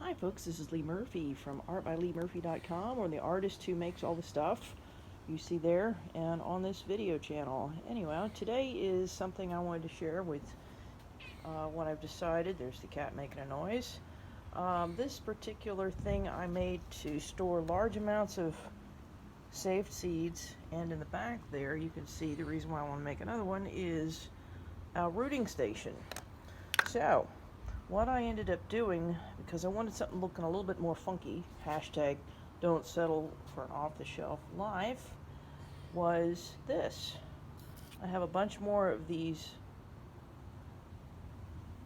Hi folks, this is Lee Murphy from artbyleemurphy.com, or the artist who makes all the stuff you see there and on this video channel. Anyway, today is something I wanted to share with what I've decided. There's the cat making a noise. This particular thing I made to store large amounts of saved seeds, and in the back there you can see the reason why I want to make another one is a rooting station. So what I ended up doing, because I wanted something looking a little bit more funky, hashtag don't settle for an off-the-shelf life, was this. I have a bunch more of these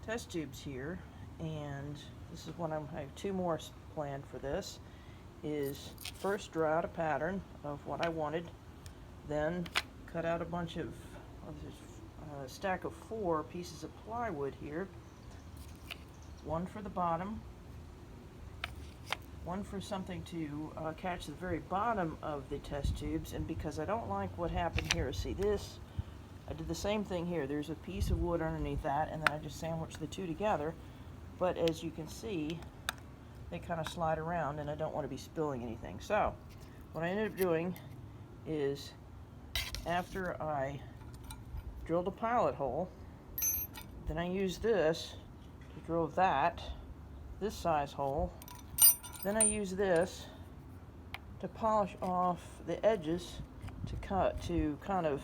test tubes here, and this is what I have two more planned for this, is first draw out a pattern of what I wanted, then cut out a bunch of, a stack of 4 pieces of plywood here, one for the bottom, one for something to catch the very bottom of the test tubes. And because I don't like what happened here, see this, I did the same thing here. There's a piece of wood underneath that, and then I just sandwiched the two together. But as you can see, they kind of slide around, and I don't want to be spilling anything. So what I ended up doing is, after I drilled a pilot hole, then I used this to drill this size hole. Then I use this to polish off the edges to kind of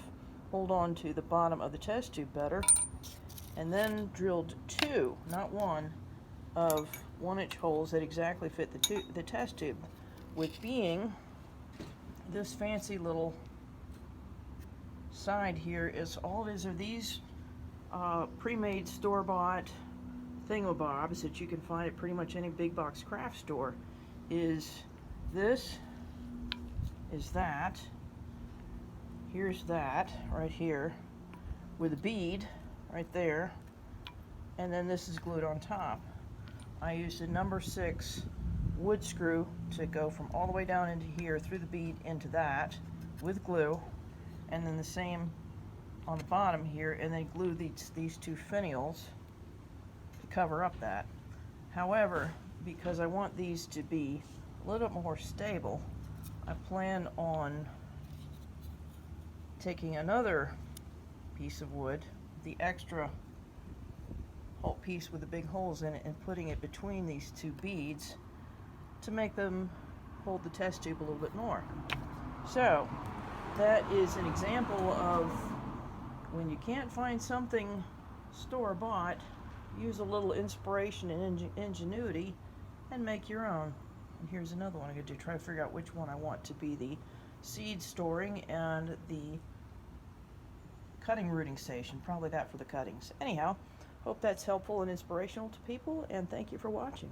hold on to the bottom of the test tube better. And then drilled 2, not 1, of 1-inch holes that exactly fit the test tube, with being this fancy little side here is all it is are these pre-made store-bought thingamabobs that you can find at pretty much any big box craft store. Is this, is that, here's that right here with a bead right there, and then this is glued on top. I used a number 6 wood screw to go from all the way down into here through the bead into that with glue, and then the same on the bottom here, and then glue these 2 finials to cover up that. However, because I want these to be a little bit more stable, I plan on taking another piece of wood, the extra whole piece with the big holes in it, and putting it between these 2 beads to make them hold the test tube a little bit more. So that is an example of when you can't find something store-bought, use a little inspiration and ingenuity and make your own. And here's another one I'm going to do, try to figure out which one I want to be the seed storing and the cutting rooting station. Probably that for the cuttings. Anyhow, hope that's helpful and inspirational to people, and thank you for watching.